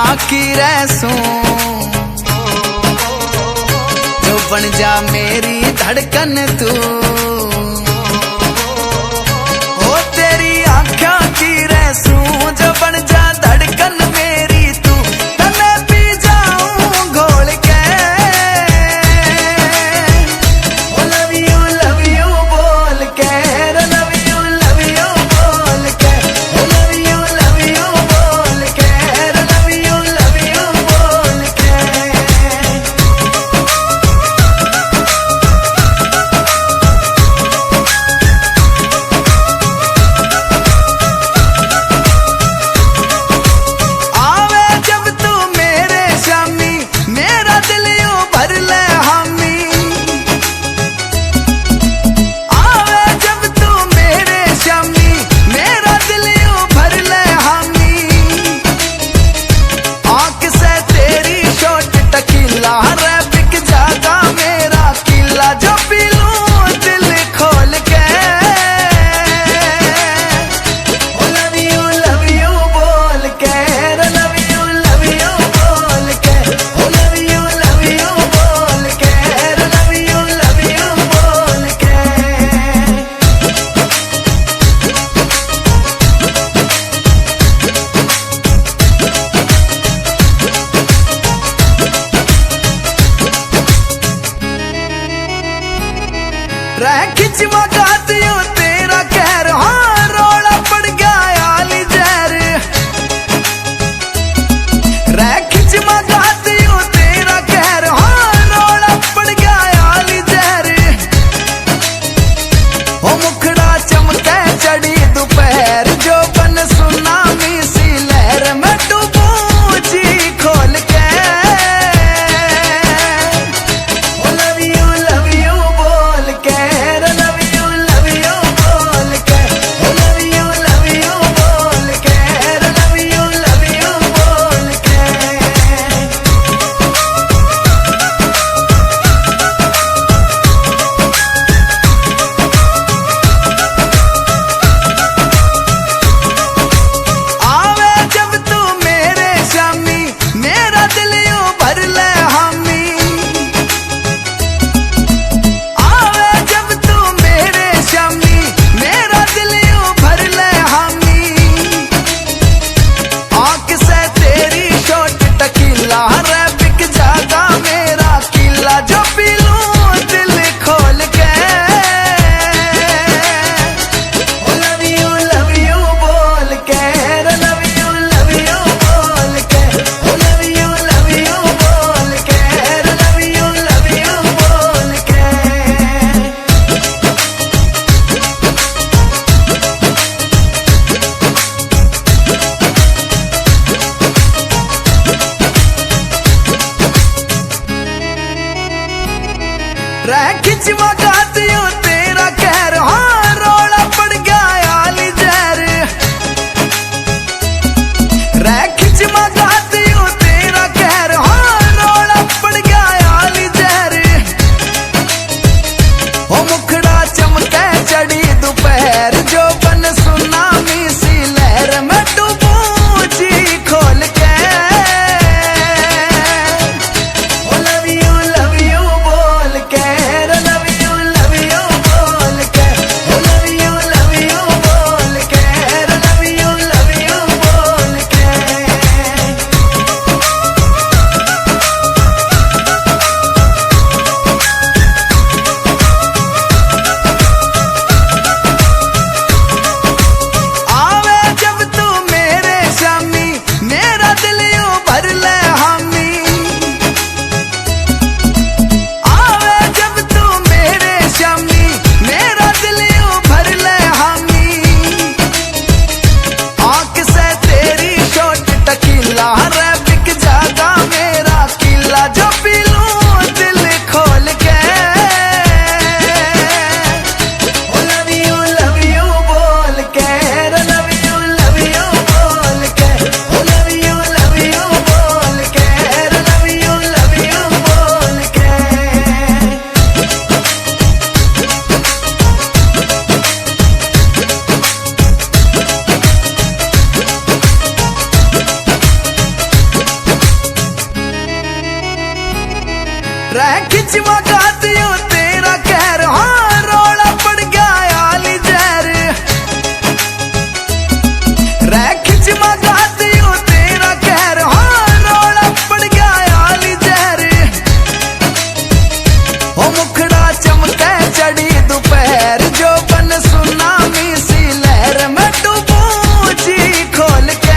की रहसूं, जो बन जा मेरी धड़कन तू। ओ तेरी आँखों की रहसूं, जो बन जा धड़कन मेरी तू। तने पी जाऊं घोल के, ओ लव यू बोल के, लव यू बोल के, ओ लव यू बोल के, लव यू बोल के। आवे जब तू मेरे शामी, मेरा दिल यूं भर ले हामी। आवे जब तू मेरे शामी, मेरा दिल यूं भर ले हामी। आँख से तेरी शॉट टकीला रे बिक जागा मेरा किला, जो पी लूं दिल खोल के। ओ लव यू बोल के, लव यू बोल के, ओ लव यू बोल के, लव यू बोल के। रह खिंच मगाती हूँ तेरा कहर, हाँ रोड़ा पड़ गया आली जहर। रह खिंच मगाती हूँ तेरा कहर, हाँ रोड़ा पड़ गया आली जहर। ओ मुखड़ा चमके चढ़ी दोपहर, जो बन सुनामी सी लहर। मैं डूबूं जी खोल के, ओ लव यू बोल के, लव यू बोल के, ओ लव यू बोल के, लव यू बोल के। आवे जब तू मेरे शामी, मेरा दिल यूं भर ले हामी। आवे जब तू मेरे शामी, मेरा दिल यूं भर ले हामी। आँख से तेरी शॉट टकीला रे बिक जागा मेरा किला, जो पी लूं दिल खोल के। ओ लव यू बोल के, लव यू बोल के, ओ लव यू बोल के, लव यू बोल के। रह खिंच मगाती हूँ तेरा कहर, हाँ रोड़ा पड़ गया आली जहर। रह खिंच मगाती हूँ तेरा कहर, हाँ रोड़ा पड़ गया आली जहर। ओ मुखड़ा चमके चढ़ी दोपहर, जो बन सुनामी सी लहर। मैं डूबूं जी खोल के, ओ लव यू बोल के, लव यू रह खिंचवा गातियो तेरा कहर हाँ रोला पड़ गया आली जहर रह खिंचवा गातियो तेरा कहर हाँ रोला पड़ गया आली जहर ओ मुखड़ा चमके चढ़ी दोपहर जो बन सुनामी सी लहर में डूबू जी खोल के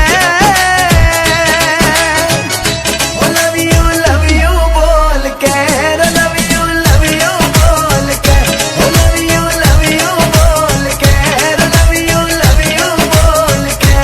love you बोल के love you बोल के love you बोल के love you बोल के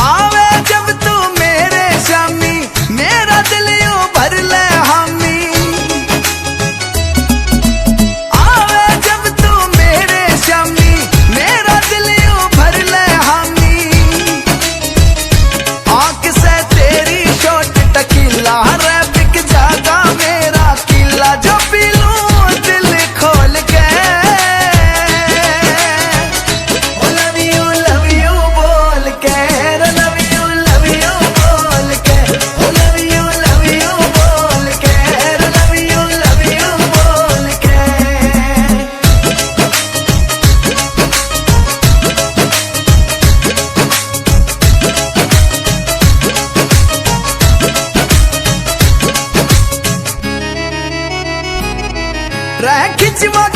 आवे जब तू मेरे शामी मेरा दिल यूं भर ले हामी आवे जब तू मेरे शामी मेरा दिल यूं भर ले हामी आंख से तेरी शॉट टकीला रे बिक जागा मेरा किला जो पी लूं दिल खोल के love you बोल के love you बोल के love you बोल के love you बोल के रह खिंचवा